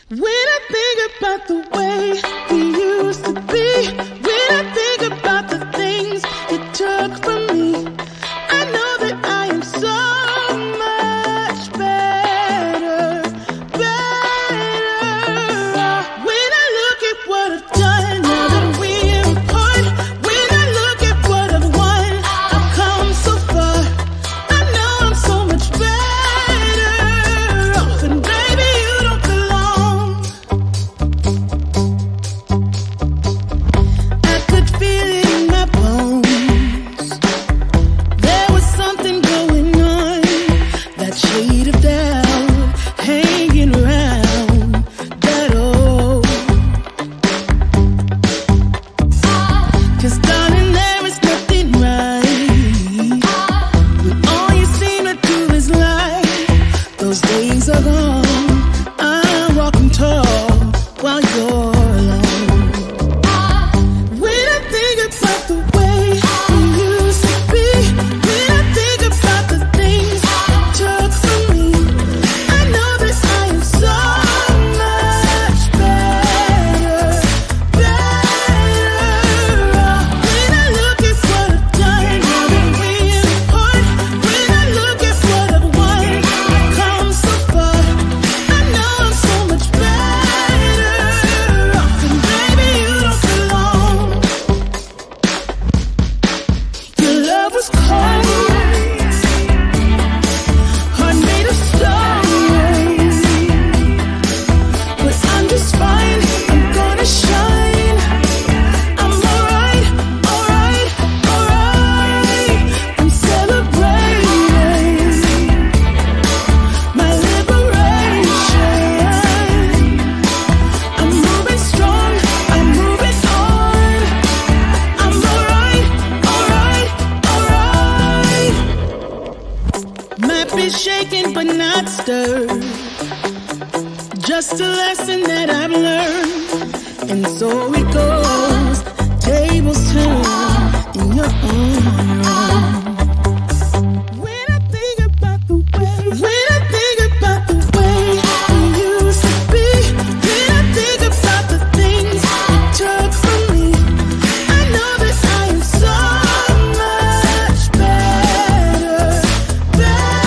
When I think about the way we used to be, when I think about the things you took from me, I know that I am so much better, better. When I look at what I've done, now that we're apart, when I look at what I've won, I've come so far. I know I'm so much better off, and baby, you don't belong. I could feel it in my bones. There was something going on, that shade of doubt hanging around that old. 'Cause darling, there is nothing right when all you seem to do is lie. Those days are gone. I'm walking tall while you're alone. When I think about the way we used to be, when I think about the things you took from me, I know that I am so much better, better. When I look at what I've done, now that we're apart, when I look at what I've won, I've come so far. I know I'm so much better off, and baby, you don't belong. Your love was cold, heart made of stone, but I'm just fine. I'm gonna shine. I'm alright, alright, alright. I'm celebrating my liberation. I'm moving strong, I'm moving on. I'm alright, alright, alright. Might be shaken but not stirred. Just a lesson that I've learned. And so it goes, tables turn in your honor. When I think about the way, when I think about the way we used to be, when I think about the things you took from me, I know that I am so much better, better.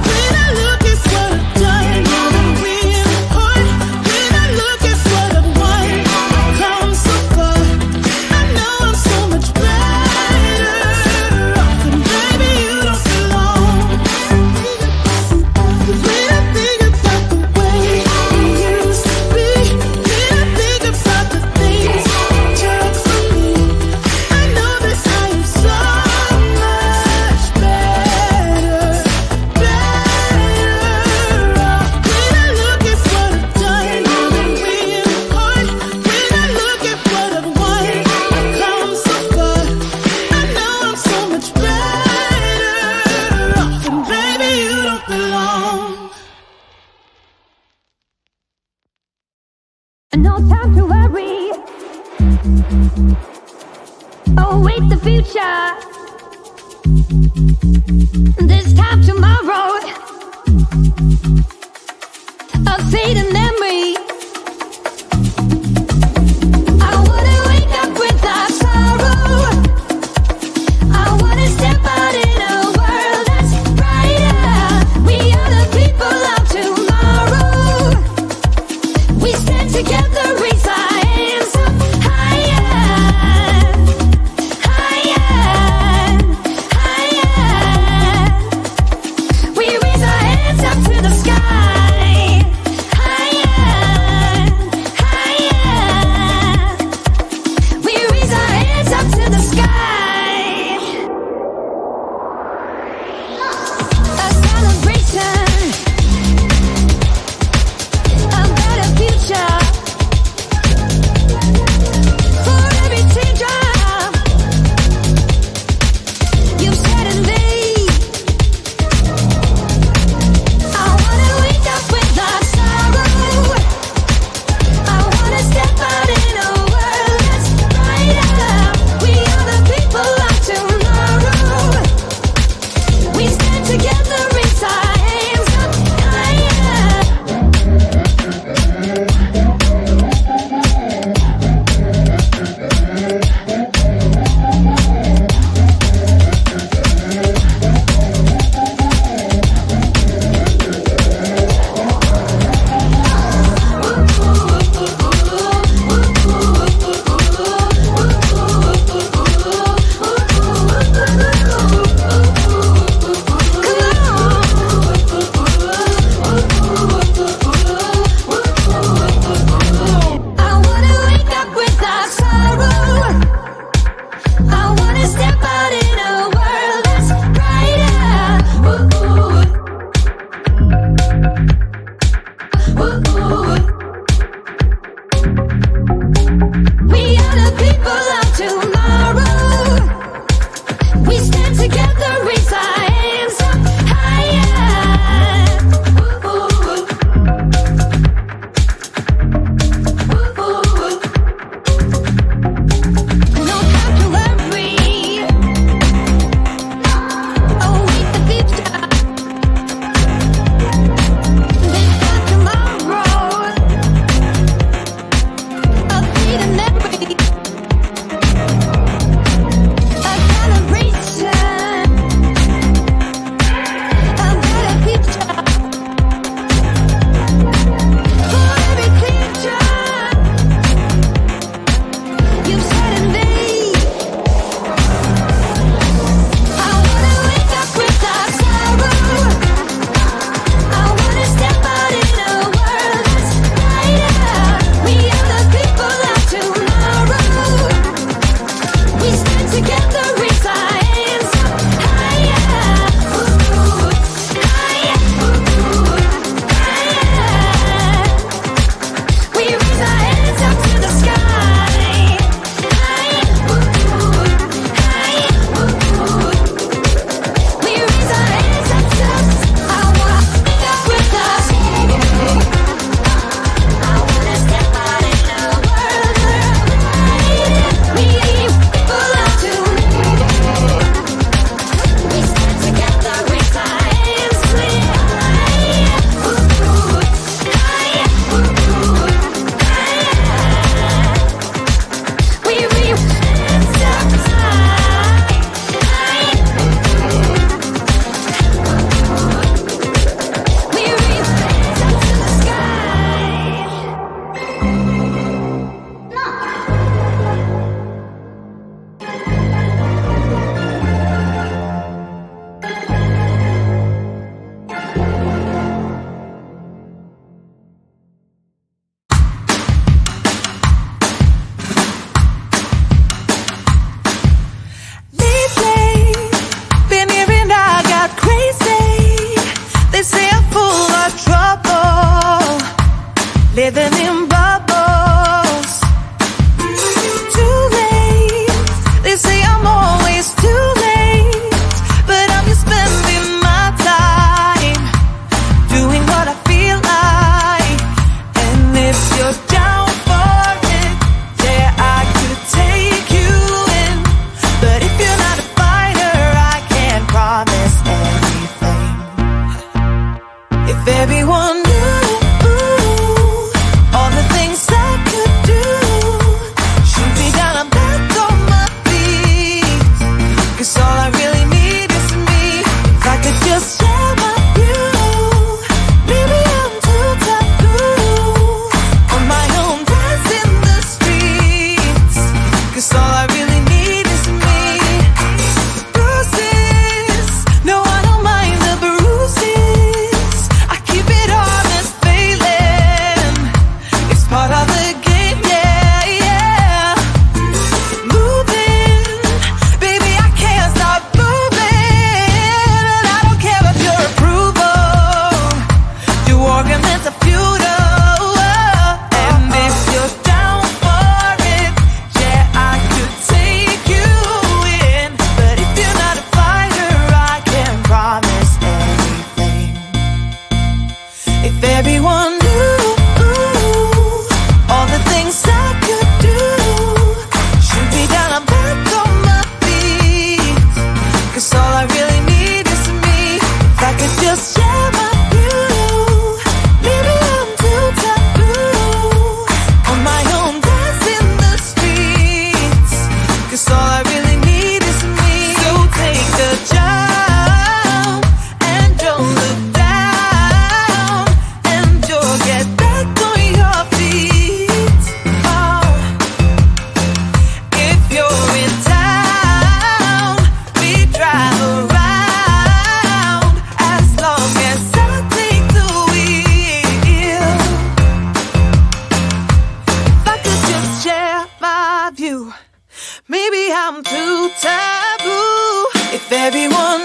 When I look at what I've done, now that we're apart, when I look at what I've won, I've come so far. I know I'm so much better off, and baby, you don't belong. When I think about the way we used to be, when I think about the things you took from me, I know that I am so much better, better off. When I look at what I've done, now that we're apart, when I look at what I've won, I've come so far. I know I'm so much better off, and baby, you don't belong. No time to worry. Await the future. This time tomorrow. A fading memory. I wanna wake up without sorrow. I wanna step out in a world that's brighter. We are the people of tomorrow. We stand together, raise our hands up higher, higher, higher. We raise our hands up to the sky, higher, it's too late, but I'm just spending my time doing what I feel like. And if you're down for it, yeah, I could take you in. But if you're not a fighter, I can't promise anything. If everyone knew all the things I could do, shoot me down, I'm back on my feet. 'Cause all I really need is me. If I could just share my view, maybe I'm too taboo on my own, dance in the streets. 'Cause all I really need is me. Bruises, no, I don't mind the bruises. I keep it honest, failing. It's part of the game, yeah, yeah. Moving, baby, I can't stop moving. And I don't care about your approval. Your arguments are futile. And if you're down for it, yeah, I could take you in. But if you're not a fighter, I can't promise anything. If everyone knew all the things I could do, shoot me down, I'm back on my feet. 'Cause all I really need is me. If I could just share my view, maybe I'm too taboo on my own, dance in the streets. 'Cause all I really need is me. So take the jump and don't look down, and you'll get back on your feet. Oh, if you're in town, we drive around as long as I take the wheel. If I could just share my view, maybe I'm too taboo. If everyone